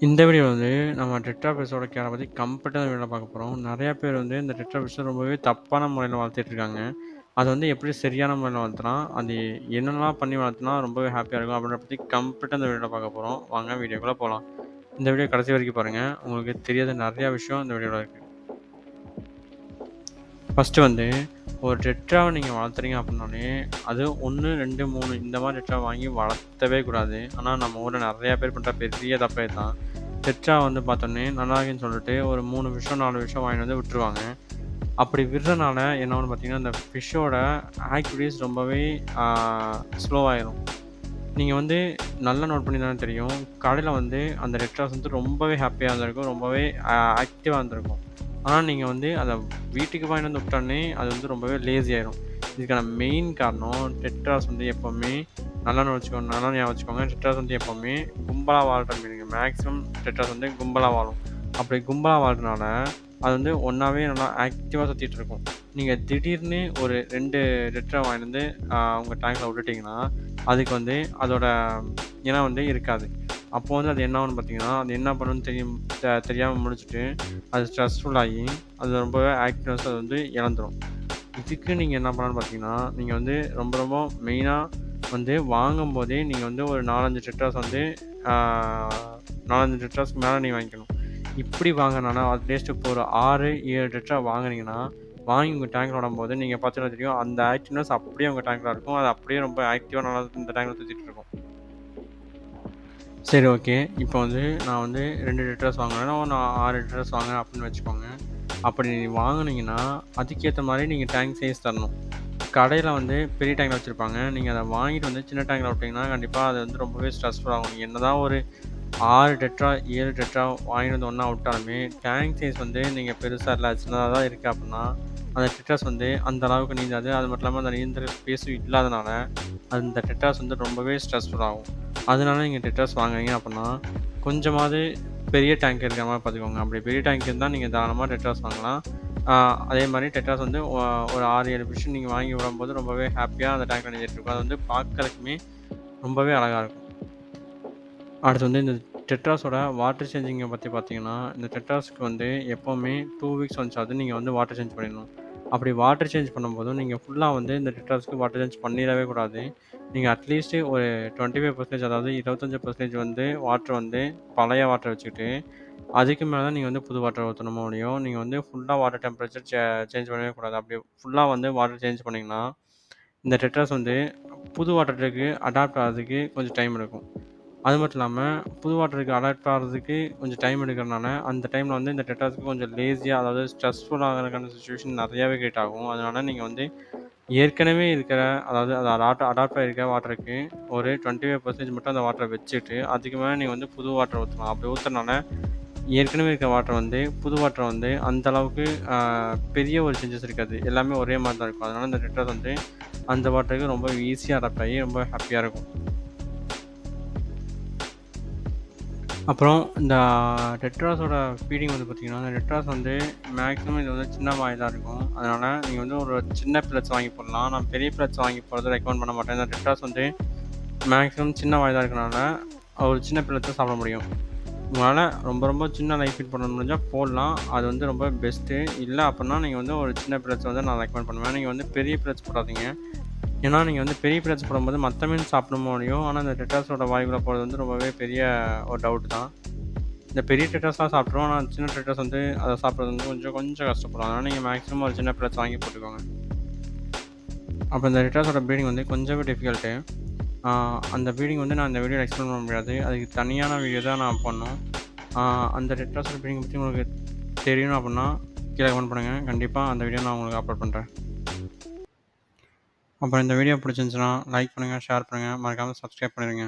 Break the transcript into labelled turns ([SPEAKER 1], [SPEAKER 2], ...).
[SPEAKER 1] இந்த வீடியோல வந்து நம்ம டெட்ராபிஸோட கேர பத்தி கம்ப்ளீட்டா இந்த வீடியோல பார்க்க போறோம். நெறைய பேர் வந்து இந்த டெட்ராபிஸ ரொம்பவே தப்பான முறையில வளர்த்துட்டு இருக்காங்க. அத வந்து எப்படி சரியான முறையில வளர்த்தலாம், அது என்னென்னலாம் பண்ணி வளர்த்துனா ரொம்பவே ஹேப்பியா இருக்கும் அப்படின்றத பத்தி கம்ப்ளீட்டா இந்த வீடியோல பார்க்க போறோம். வாங்க வீடியோக்குள்ள போலாம். இந்த வீடியோ கடைசி வரைக்கும் பாருங்க. உங்களுக்கு தெரியாத நெறைய விஷயம் இந்த வீடியோல இருக்கு. ஃபர்ஸ்ட்டு வந்து ஒரு டெட்ராவ நீங்க வளர்த்துறீங்க அப்படின்னாலே, அது 1, 2, 3 இந்த மாரி டெட்ரா வாங்கி வளர்த்தவே கூடாது. ஆனா நம்ம ஊர்ல நெறைய பேர் பண்ற பெரிய தப்பே இதுதான். டெட்ரா வந்து பார்த்தோன்னே நல்லா இருக்குன்னு சொல்லிட்டு ஒரு 3 விஷம், 4 விஷம் வாங்கிட்டு வந்து விட்டுருவாங்க. அப்படி விடுறனால என்ன ஆகும்னு பார்த்தீங்கன்னா, அந்த ஃபிஷ்ஷோட ஆக்டிவிட்டீஸ் ரொம்பவே ஆ ஸ்லோவாயிரும். நீங்க வந்து நல்லா நோட் பண்ணியிருந்தாலே தெரியும். கடையில வந்து அந்த டெட்ராஸ் வந்து ரொம்பவே ஹேப்பியா இருந்திருக்கும். ரொம்பவே ஆக்டிவா இருந்திருக்கும். ஆனா நீங்க வந்து அத வீட்டுக்கு வாங்கிட்டு வந்து விட்டோனே, அது வந்து ரொம்பவே லேசி ஆயிரும். இதுக்கான மெயின் காரணம் டெட்ராஸ் வந்து எப்பவுமே நல்லா ஞாபகம் வச்சுக்கோங்க. டெட்ராஸ் வந்து எப்பவுமே கும்பலா வாழ்ற மீனுங்க. மேக்ஸிமம் டெட்ராஸ் வந்து கும்பலா வாழும். அப்படி கும்பலா வாழ்றனால, அது வந்து ஒண்ணாவே நல்லா ஆக்டிவா சுத்திட்டு இருக்கும். நீங்க திடீர்னு ஒரு 2 டெட்ரா வாங்கிட்டு வந்து உங்க டேங்க்ல விட்டுட்டீங்கன்னா, அதுக்கு வந்து அதோட இனம் வந்து இருக்காது. அப்போ வந்து அது என்ன ஆகும்னு பார்த்தீங்கன்னா, அது என்ன பண்ணும்னு தெரியாம முழிச்சுட்டு, அது ஸ்ட்ரெஸ்ஃபுல் ஆகி, அது ரொம்பவே ஆக்டிவ்னஸ் அது வந்து இழந்துரும். இதுக்கு நீங்க என்ன பண்ணலாம்னு பார்த்தீங்கன்னா, நீங்க வந்து ரொம்ப ரொம்ப மெயினா வந்து வாங்கும்போதே நீங்க வந்து ஒரு 4, 5 டெட்ராஸ் வந்து ஆ 4, 5 டெட்ராஸ்க்கு மேல நீங்க வாங்கிக்கணும். இப்படி வாங்குனனால அட்லீஸ்ட் இப்போ ஒரு 6, 7 டெட்ரா வாங்குனீங்கன்னா, வாங்கி உங்க டேங்க்ல விடும்போது நீங்க பார்த்தீங்கன்னா தெரியும், அந்த ஆக்டிவ்னஸ் அப்படியே உங்க டேங்க்ல இருக்கும். அது அப்படியே ரொம்ப ஆக்டிவா நல்லா இந்த டேங்க்ல சுத்திட்டு இருக்கும். சரி, ஓகே. இப்போ வந்து நான் வந்து 2 லிட்டர்ஸ் வாங்குனேன்னா, நான் 6 லிட்டர்ஸ் வாங்குறேன் அப்படின்னு வச்சுக்கோங்க. அப்படி நீங்க வாங்குனீங்கன்னா, அதுக்கேத்த மாரி நீங்க டேங்க் சைஸ் தரணும். கடையில வந்து பெரிய டேங்க்ல வச்சிருப்பாங்க. நீங்க அத வாங்கிட்டு வந்து சின்ன டேங்க்ல விட்டீங்கன்னா, கண்டிப்பா அது வந்து ரொம்பவே ஸ்ட்ரெஸ்ஃபுல் ஆகும். நீங்க என்னதான் ஒரு 6 டெட்ரா, 7 டெட்ரா வாங்கிட்டு வந்து ஒண்ணா விட்டாலுமே, டேங்க் சைஸ் வந்து நீங்க பெருசா இல்ல, சின்னதா தான் இருக்கு அப்படின்னா, அந்த டெட்ராஸ் வந்து அந்த அளவுக்கு நீந்தாது. அது மட்டும் இல்லாம அந்த நீந்துற ஸ்பேஸும் இல்லாதனால, அந்த டெட்ராஸ் வந்து ரொம்பவே ஸ்ட்ரெஸ்ஃபுல் ஆகும். அதனால நீங்க டெட்ராஸ் வாங்குறீங்க அப்படின்னா, கொஞ்சமாவது பெரிய டேங்க் இருக்கிற மாரி பார்த்துக்கோங்க. அப்படி பெரிய டேங்க் இருந்தா நீங்க தாராளமா டெட்ராஸ் வாங்கலாம். ஆ அதே மாரி டெட்ராஸ் வந்து ஒரு 6, 7 ஃபிஷ் நீங்க வாங்கி விடும்போது ரொம்பவே ஹேப்பியா அந்த டேங்க்ல நீந்திட்டு இருக்கும். அது வந்து பார்க்கறதுக்குமே ரொம்பவே அழகா இருக்கும். அடுத்து வந்து இந்த டெட்ராஸோட வாட்டர் சேஞ்சிங்க பத்தி பார்த்தீங்கன்னா, இந்த டெட்ராஸ்க்கு வந்து எப்பவுமே 2 வீக்ஸ் ஒன்ஸாவது நீங்க வந்து வாட்டர் சேஞ்ச் பண்ணிடணும். அப்படி வாட்டர் சேஞ்ச் பண்ணும்போதும், நீங்க ஃபுல்லா வந்து இந்த டெட்ராஸ்க்கு வாட்டர் சேஞ்ச் பண்ணிறவே கூடாது. நீங்க அட்லீஸ்ட் ஒரு 25% அதாவது 25% வந்து வாட்டர் வந்து பழைய வாட்டர் வச்சுக்கிட்டு, அதுக்கு மேல தான் நீங்க வந்து புது வாட்டர் ஊத்தணுமோ ஒழிய, நீங்க வந்து ஃபுல்லா வாட்டர் டெம்பரேச்சர் சேஞ்ச் பண்ணவே கூடாது. அப்படி ஃபுல்லா வந்து வாட்டர் சேஞ்ச் பண்ணீங்கன்னா, இந்த டெட்ராஸ் வந்து புது வாட்டருக்கு அடாப்ட் ஆகுறதுக்கு கொஞ்சம் டைம் எடுக்கும். அது மட்டும் இல்லாம, புது வாட்டருக்கு அடாப்ட் ஆகுறதுக்கு கொஞ்சம் டைம் எடுக்கிறனால, அந்த டைம்ல வந்து இந்த டெட்ராஸ்க்கு கொஞ்சம் லேசியா அதாவது ஸ்ட்ரெஸ்ஃபுல் ஆகுறதுக்கான சிச்சுவேஷன் நெறையாவே கிரியேட் ஆகும். அதனால நீங்க வந்து ஏற்கனவே இருக்கிற அதாவது அது அடாப்ட் ஆயிருக்க வாட்டருக்கு ஒரு 25% மட்டும் அந்த வாட்டர வச்சுட்டு, அதுக்கு மேல நீங்க வந்து புது வாட்டர் ஊத்தலாம். அப்படி ஊத்துறனால, ஏற்கனவே இருக்க வாட்டர் வந்து புது வாட்டர் வந்து அந்த அளவுக்கு அ பெரிய ஒரு சேஞ்சஸ் இருக்காது. எல்லாமே ஒரே மாரி தான் இருக்கும். அதனால இந்த டெட்ராஸ் வந்து அந்த வாட்டருக்கு ரொம்ப ஈஸியா அடாப்ட் ஆகி ரொம்ப ஹேப்பியா இருக்கும். அப்புறம் இந்த டெட்ராஸோட ஃபீடிங் வந்து பார்த்தீங்கன்னா, அந்த டெட்ராஸ் வந்து மேக்ஸிமம் இது வந்து சின்ன வாய் தான் இருக்கும். அதனால நீங்க வந்து ஒரு சின்ன பில்லட்ஸ் வாங்கி போடலாம். நான் பெரிய பில்லட்ஸ் வாங்கி போடுறத ரெக்கமெண்ட் பண்ண மாட்டேன். இந்த டெட்ராஸ் வந்து மேக்ஸிமம் சின்ன வாய் தான் இருக்கனால, ஒரு சின்ன பில்லட்ஸ் தான் சாப்பிட முடியும். உங்களால ரொம்ப ரொம்ப சின்ன லைஃப் ஃபீட் பண்ண முடிஞ்சா போடலாம். அது வந்து ரொம்ப பெஸ்ட்டு. இல்ல அப்புட்னா நீங்க வந்து ஒரு சின்ன பில்லட்ஸ் வந்து நான் ரெக்கமெண்ட் பண்ணுவேன். நீங்க வந்து பெரிய பில்லட்ஸ் போடாதீங்க. ஏன்னா, நீங்க வந்து பெரிய பில்லட்ஸ் போடும்போது மத்த மீன் சாப்பிடுமோ ஒழிய, ஆனா இந்த டெட்ராஸோட வாய்க்குள்ள போறது வந்து ரொம்பவே பெரிய ஒரு டவுட் தான். இந்த பெரிய டெட்ராஸ்லாம் சாப்பிட்ரும். ஆனா, சின்ன டெட்ராஸ் வந்து அத சாப்பிடுறது வந்து கொஞ்சம் கொஞ்சம் கஷ்டப்படும். அதனால நீங்க மேக்ஸிமம் ஒரு சின்ன பில்லட்ஸ் வாங்கி போட்டுக்கோங்க. அப்புறம் இந்த டெட்ராஸோட ப்ரீடிங் வந்து கொஞ்சமே டிஃபிகல்ட்டு. ஆ அந்த ப்ரீடிங் வந்து நான் இந்த வீடியோல எக்ஸ்பிளைன் பண்ண முடியாது. அதுக்கு தனியான வீடியோ தான் நான் பண்ணணும். ஆ அந்த டெட்ராஸோட ப்ரீடிங் பத்தி உங்களுக்கு தெரியணும் அப்புட்னா, கீழ கமெண்ட் பண்ணுங்க. கண்டிப்பா அந்த வீடியோ நான் உங்களுக்கு அப்லோட் பண்றேன். அப்புறம் இந்த வீடியோ பிடிச்சிருந்துச்சுன்னா, லைக் பண்ணுங்க, ஷேர் பண்ணுங்க, மறக்காம சப்ஸ்கிரைப் பண்ணிடுங்க.